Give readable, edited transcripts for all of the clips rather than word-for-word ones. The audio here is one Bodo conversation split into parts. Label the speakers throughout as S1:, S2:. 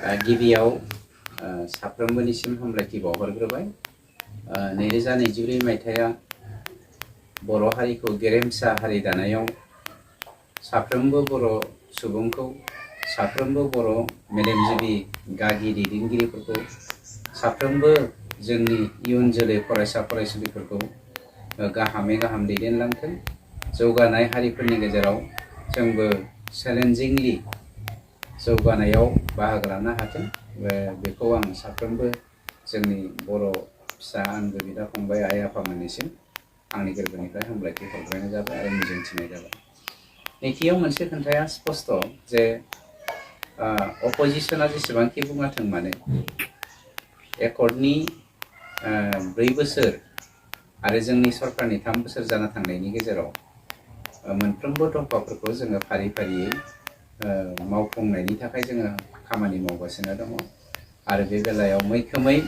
S1: गिबियाव साफ्रोमबोनिसिम हामलायथि बावहरग्रोबाय। 2024 मायथाइया बर' हारिखौ गेरेमसा हारि दानायाव साफ्रोमबो बर' सुबुंखौ, साफ्रोमबो बर' मेलेमजिबि गागि दैदेनगिरिफोरखौ, साफ्रोमबो जोंनि इयुन जोलै फरायसा फरायसुलिफोरखौ गाहामै गाहाम दैदेनलांथों। जौगानाय हारिफोरनि गेजेराव जोंबो चेलेन्जिंलि जौगानायाव बाहागो लानो हाथों, बेखौ आं साफ्रोमबो जोंनि बर' फिसा आंगो बिदा फंबाय आइ आफामोननिसिम आंनि गोरबोनिफ्राय हामलायथि हरग्रोनाय जाबाय आरो मिजिंथिनाय जाबाय। नैथियाव मोनसे खोथाया स्पष्ट जे अपोजिशना जेसेबांखि बुङाथों मानो, एकर्डनि 4 बोसोर आरो जोंनि सरकारनि 3 बोसोर जाना थांनायनि गेजेराव मोनफ्रोमबो दफाफोरखौ जोङो फारि फारियै मावफुंनायनि थाखाय जोङो खामानि मावगासिनो दङ आरो बे बेलायाव मैखोमै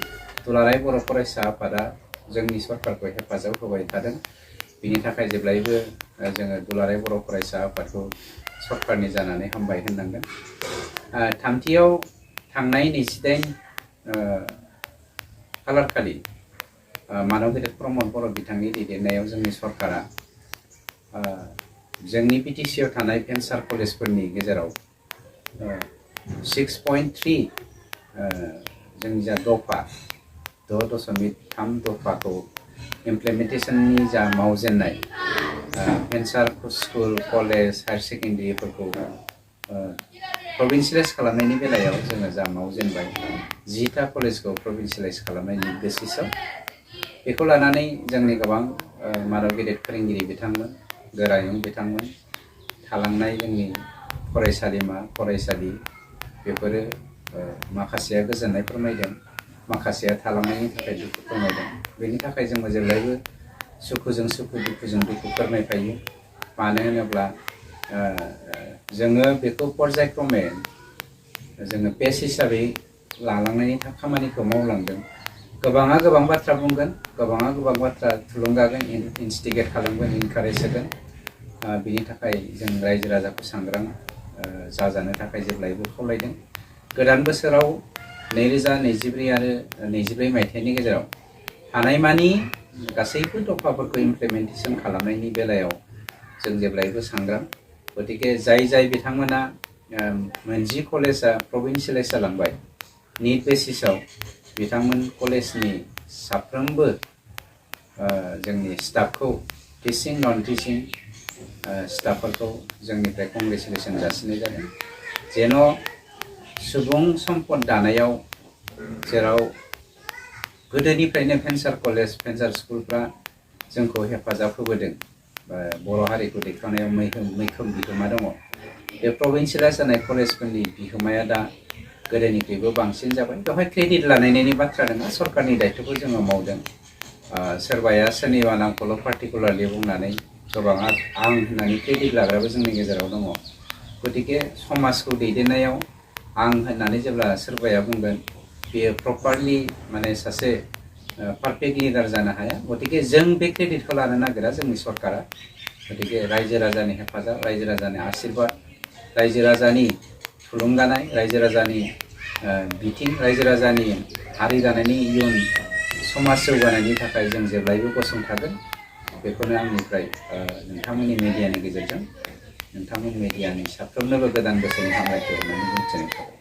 S1: दुलाराय बर' फरायसा आफादा जोंनि सरकारखौ हेफाजाब होबाय थादों। बिनि थाखाय जेब्लायबो जोङो दुलाराय बर' फरायसा आफादखौ सरकारनि जानानै हामबाय होननांगोन। थामथियाव थांनाय 28 खालारखालि मानव गेदेर प्रमद बर' बिथांनि दैदेननायाव जोंनि सरकारा जोंनि बिटिसिआव थानाय भेन्सार कलेजफोरनि गेजेराव 6.3 जोंनि जा दफा 6.3 दफाखौ इमप्लिमेन्टेसननि जा मावजेननाय भेन्सार स्कुल कलेज हायार सेकेन्डारिफोरखौ प्रभिन्सियेलाइज खालामनायनि बेलायाव जोङो जा मावजेनबाय 10टा कलेजखौ प्रभिन्सियेलाइज खालामनायनि बेसिसआव, बेखौ लानानै जोंनि गोबां मानव गेदेर फोरोंगिरि बिथांमोन, गोरायुं बिथांमोन, थालांनाय जोंनि फरायसालिमा फरायसालि बेफोरो माखासेया गोजोननाय फोरमायदों, माखासेया थालांनायनि थाखाय दुखु फोरमायदों। बेनि थाखाय जोङो जेब्लायबो सुखुजों सुखु दुखुजों दुखु फोरमायफायो। मानो होनोब्ला जोङो बेखौ पर्यायक्रमे जोङो पेज हिसाबै लालांनायनि खामानिखौ मावलांदों। गोबाङा गोबां बाथ्रा बुंगोन, गोबाङा गोबां बाथ्रा थुलुंगागोन, इन्सटिगेट खालामगोन, इनकारेज होगोन। बिनि थाखाय जों रायजो राजाखौ सांग्रां जाजानो थाखाय जेब्लायबो खावलायदों। गोदान बोसोराव 2024 आरो 24 मायथाइनि गेजेराव हानायमानि गासैबो दफाफोरखौ इमप्लिमेन्टेसन खालामनायनि बेलायाव जों जेब्लायबो सांग्रां। गतिके जाय बिथांमोना 10 कलेजा प्रभिन्सियेलाइज जालांबाय निट बेसिसआव, बिथांमोन कलेजनि साफ्रोमबो जोंनि स्टाफखौ, टिचिं नन टिचिं स्टाफफोरखौ जोंनिफ्राय कंग्रेचुलेसन जासिनाय जादों। जेन' सुबुं सम्पद दानायाव जेराव गोदोनिफ्रायनो भेन्सार कलेज भेन्सार स्कुलफ्रा जोंखौ हेफाजाब होबोदों, बर' हारिखौ दैखांनायाव मैखोम बिहोमा दङ। बे प्रभिन्सियेलाइज जानाय कलेजफोरनि बिहोमाया दा गोदोनिख्रुइबो बांसिन जाबाय। बेवहाय क्रेडिट लानायनि बाथ्रा नङा, सरकारनि दायथ'खौ जोङो मावदों। सोरबाया सोरनिबा नामखौल' पार्टिकुलारलि बुंनानै गोबाङा आं होननानै क्रेडिट लाग्राबो जोंनि गेजेराव दङ। गतिके समाजखौ दैदेननायाव आं होननानै जेब्ला सोरबाया बुंगोन, बेयो प्रपारलि माने सासे पारफेक्ट लिडार जानो हाया। गतिके जों बे क्रेडिटखौ लानो नागिरा जोंनि सरकारा। गतिके रायजो राजानि हेफाजाब, रायजो राजानि आशीर्बाद, रायजो राजानि थुलुंगानाय, रायजो राजानि बिथिं, रायजो राजानि हारि दानायनि इयुन समाज जौगानायनि थाखाय जों जेब्लायबो गसंथागोन। बेखौनो आंनिफ्राय नोंथांमोननि मिडियानि गेजेरजों नोंथांमोन मिडियानि साफ्रोमनोबो गोदान बोसोरनि हामलायथि होनानै बुंथिनाय थाबाय।